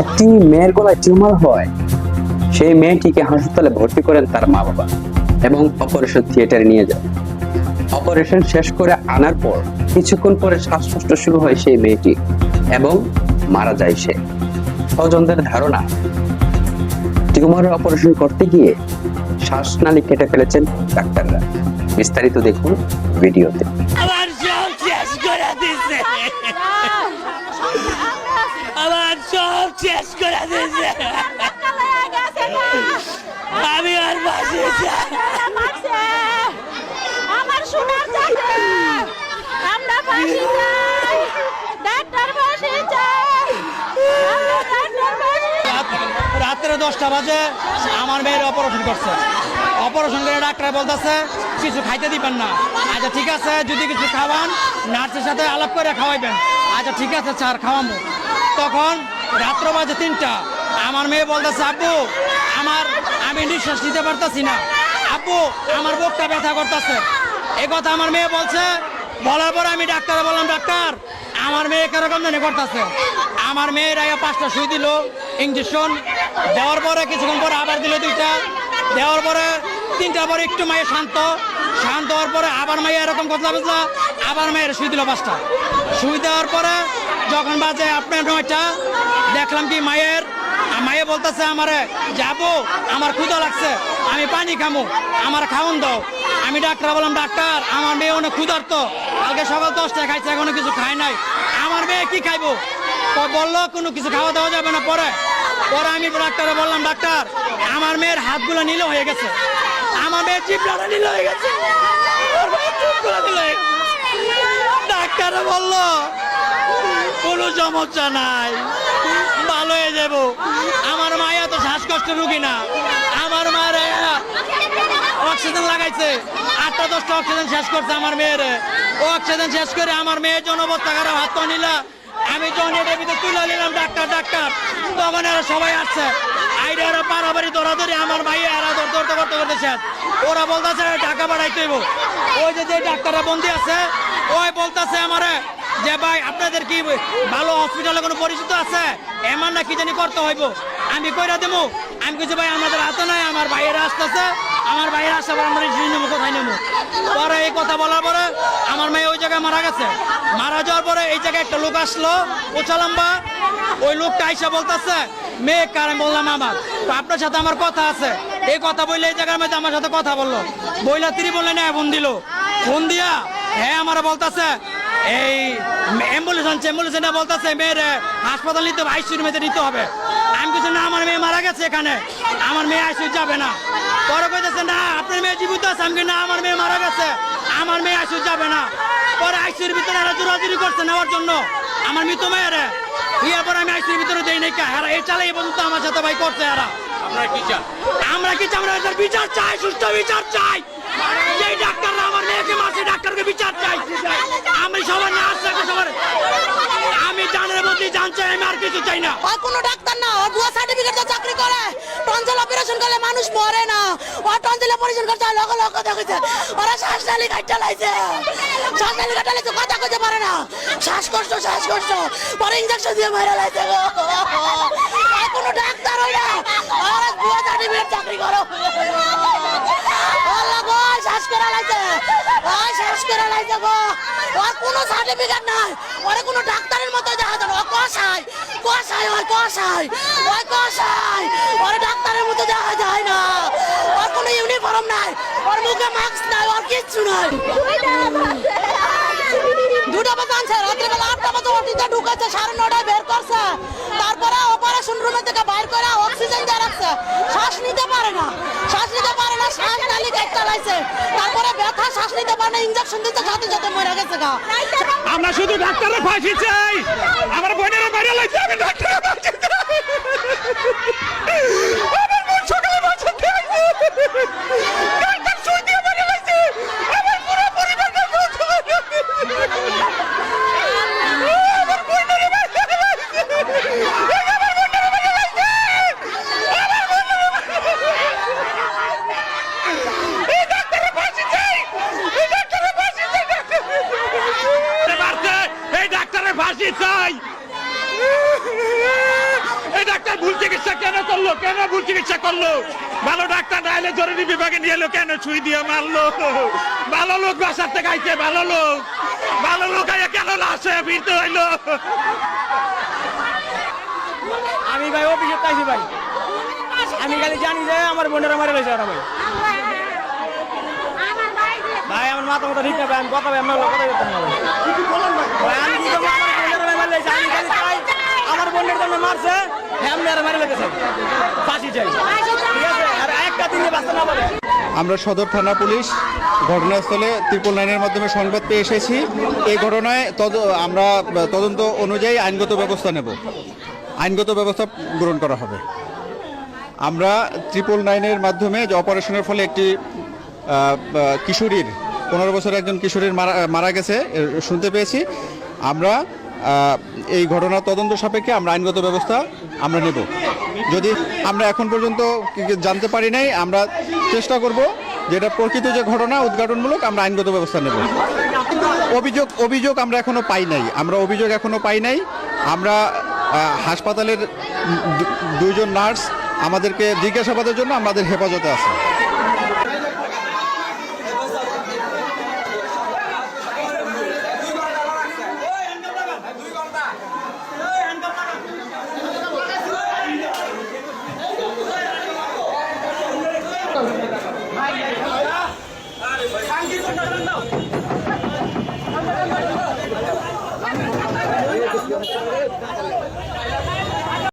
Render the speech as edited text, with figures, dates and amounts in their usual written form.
একটি মেয়ের গলায় টিউমার হয়, সেই মেয়েটিকে হাসপাতালে ভর্তি করেন তার মা বাবা এবং অপারেশন থিয়েটারে নিয়ে যায়। অপারেশন শেষ করে আনার পর কিছুক্ষণ পরে শ্বাসকষ্ট শুরু হয় সেই মেয়েটি এবং মারা যায় সে। স্বজনদের ধারণা, টিউমারের অপারেশন করতে গিয়ে শ্বাসনালী কেটে ফেলেছেন ডাক্তাররা। বিস্তারিত দেখুন ভিডিওতে। আমার সব শেষ করে দিছে, আমার সব শেষ করে দিছে। আমি আর বাঁচি আমার সোনার চাচা, আমরা ফাঁসি চাই, ডাক্তার ফাঁসি চাই, আমরা ডাক্তার ফাঁসি চাই। রাত্রে 10টা বাজে আমার মেয়ের অপারেশন করছে। অপারেশন করে ডাক্তার বলতেছে কিছু খাইতে দিবেন না। আচ্ছা ঠিক আছে, যদি কিছু খাওয়ান নার্সের সাথে আলাপ করে খাওয়াইবেন। আচ্ছা ঠিক আছে স্যার, খাওয়াবো। তখন রাত্র বাজে 3টা, আমার মেয়ে বলতেছে আব্বু আমি নিঃশ্বাস নিতে পারতাছি না, আব্বু আমার বুকটা ব্যথা করতেছে। এই কথা আমার মেয়ে বলছে। বলার পরে আমি ডাক্তারে বললাম, ডাক্তার আমার মেয়ে কিরকম জানি করতেছে। আমার মেয়ের আগে 5টা সুই দিল, ইঞ্জেকশন দেওয়ার পরে কিছুক্ষণ পরে আবার দিল 2টা, দেওয়ার পরে 3টার পরে একটু মায়ের শান্ত হওয়ার পরে আবার মাইয়া এরকম কথা বলছে, আবার মায়ের সুই দিল 5টা। সুই দেওয়ার পরে যখন বাজে আপনার 9টা, দেখলাম কি মায়ে বলতেছে আমারে, যাবো আমার ক্ষুধা লাগছে, আমি পানি খামো, আমার খাওয়ান দাও। আমি ডাক্তার বললাম, ডাক্তার আমার মেয়ে অনেক ক্ষুধার্ত, কালকে সকাল 10টায় খাইছে, এখনো কিছু খায় নাই, আমার মেয়ে কি খাইবো? বললো কোনো কিছু খাওয়া দেওয়া যাবে না। পরে আমি ডাক্তারে বললাম, ডাক্তার আমার মেয়ের হাতগুলো নীল হয়ে গেছে, আমার মেয়ের জিভটা নীল হয়ে গেছে, ডাক্তারে বললো কোনো সমস্যা নাই, ভালো হয়ে যাবো। আমার মায়া তো শ্বাসকষ্ট রুগী না, আমার মায়ের অক্সিজেন লাগাইছে, 8টা-10টা অক্সিজেন শেষ করছে আমার মেয়ের। ও অক্সিজেন শেষ করে আমার মেয়ের জন্য অবস্থা খারাপ, হাত তো নিলা। আমি যখন এটার ভিতরে তুলে নিলাম ডাক্তার, তখন এরা সবাই আসছে, আইডা এরা পারাবাড়ি দৌড়াদৌড়ি, আমার ভাই এরা দৌড়তে করতে শেষ। ওরা বলতেছে টাকা বাড়াইতে হইব। ওই যে ডাক্তাররা বন্দি আছে, ওই বলতেছে আমারে যে ভাই আপনাদের কি ভালো হসপিটালে কোনো পরিচিত আছে, এমন না কি জানি করতে হইব, আমি কইরা দেবো। আমি কিছু ভাই আমাদের হাতে নাই, আমার ভাইয়েরা আসতেছে, আমার ভাইয়ের আসতে পারে, আমরা নেবো, কোথায় নেবো? পরে এই কথা বলার পরে আমার মেয়ে ওই জায়গায় মারা গেছে। মারা যাওয়ার পরে এই জায়গায় একটা লোক আসলো উচালাম্বা, ওই লোকটা আইসা বলতেছে মেয়ে কার? আমি বললাম আমার, তো আপনার সাথে আমার কথা আছে। এই কথা বললে এই জায়গার মধ্যে আমার সাথে কথা বললো, বইলা তিনি বললেন ফোন দিল, ফোন দিয়া হ্যাঁ আমার বলতেছে এই অ্যাম্বুলেন্স বলতেছে মেয়ের হাসপাতাল নিতে হবে, আইসিইউর মধ্যে নিতে হবে। আমি কিছু না, আমার মেয়ে মারা গেছে এখানে, আমার মেয়ে আইসিইউ যাবে না। পরে কইতেছে না আপনার মেয়ে জীবিত আছে, আমি না আমার মেয়ে মারা গেছে, আমার মেয়ে আইসিইউ যাবে না। পরে আইসিইউর ভিতরে এরা জোরাজুরি করছে নেওয়ার জন্য আমার মৃত মেয়ের। ইয়ার পরে আমি আইসিইউর ভিতরে দেই নাই কা, এরা এই চালাই পর্যন্ত আমার সাথে ভাই করছে এরা। আমরা কি চাই? আমরা এটার বিচার চাই, সুষ্ঠু বিচার চাই। যেই ডাক্তাররা আমার মেয়েকে মারছে, ডাক্তারকে বিচার চাই। আমি সবার না আসছে, আমি জানের মধ্যে জানছি, আমি আর কিছু চাই না। ওই কোনো ডাক্তার না, ও ভুয়া সার্টিফিকেট দিয়ে চাকরি করে, টনসিল অপারেশন করলে মানুষ মরে না, ও টনসিল অপারেশন করতে লক্ষ দেখেছে, ওরা শ্বাসনালী কাটতে লাইছে, কথা কইতে পারে না, শ্বাসকষ্ট, পরে ইনজেকশন দিয়ে মারা লাইছে গো। ওই কোনো ডাক্তার হয় না, ওরা ভুয়া সার্টিফিকেট চাকরি করো। আল্লাহ গো, শ্বাস করা লাইছে গো, ওর কোনো সার্টিফিকেট নাই, ওরে কোনো ডাক্তারের মতো দেখা যায় না, ও কষাই, ওরে ডাক্তারের মতো দেখা যায় না, ওর কোনো ইউনিফর্ম নাই, ওর মুখে মাস্ক নাই, ওর কিচ্ছু নাই। 2টা বাজে আনছে, রাত্রিবেলা 8টা বাজে ওটিতে ঢুকেছে, 9:30টায় বের করছে, তারপরে অপারেশন রুমে থেকে বাইর করে অক্সিজেন দিয়ে রাখছে, শ্বাস নিতে পারে না, শ্বাস নালী কাটতে লাইছে, তারপরে ব্যথা, শ্বাস নিতে পারে না, ইনজেকশন দিতে সাথে মরে গেছে গা। আমরা শুধু ডাক্তারের ফাঁসি চাই, আমার বোনের বাইরে লাগছে, আমি ডাক্তারের ফাঁসি চাই, আমার বোন সকালে বাঁচাতে আইছে, ডাক্তার সুই দিয়ে মারা গেছে, আমার পুরো পরিবারকে আমার বোনের বাইরে লাগছে। ফাঁসি চাই, এই ডাক্তার ভুল চিকিৎসা কেন করলো, কেন ভুল চিকিৎসা করলো? ভালো ডাক্তার না এলে জরুরি বিভাগে নিয়ে এলো কেন, ছুঁই দিয়ে মারলো? ভালো লোক বাসার থেকে আইছে, ভালো লোক আইয়া কেন লাশে ফিরতে হইলো? আমি ভাই অফিসে তাইছি ভাই, আমি খালি জানি যে আমার বোনেরা মারা গেছে ওরা ভাই। ভাই আমার মাথা মতো ঠিক না ভাই, আমি কথা ভাই আমার কথা বলতাম না ভাই। ভাই আমি কি করবো, আমার বোনেরা মারা গেছে, আমি খালি চাই আমার বোনের জন্য মারছে, এমনি আর মারা লেগেছে, ফাঁসি চাই, ঠিক আছে? আর একটা দিনে বাঁচতে না পারে। আমরা সদর থানা পুলিশ ঘটনাস্থলে 999-এর মাধ্যমে সংবাদ পেয়ে এসেছি। এই ঘটনায় আমরা তদন্ত অনুযায়ী আইনগত ব্যবস্থা নেব, আইনগত ব্যবস্থা গ্রহণ করা হবে। আমরা 999-এর মাধ্যমে যে অপারেশনের ফলে একটি কিশোরীর 15 বছরের একজন কিশোরীর মারা গেছে শুনতে পেয়েছি। আমরা এই ঘটনা তদন্ত সাপেক্ষে আমরা আইনগত ব্যবস্থা আমরা নেব। যদি আমরা এখন পর্যন্ত জানতে পারি নাই, আমরা চেষ্টা করব যেটা প্রকৃত যে ঘটনা উদ্ঘাটনমূলক আমরা আইনগত ব্যবস্থা নেব। অভিযোগ আমরা এখনো পাই নাই। আমরা হাসপাতালের 2জন নার্স আমাদেরকে জিজ্ঞাসাবাদের জন্য আমাদের হেফাজতে আছে।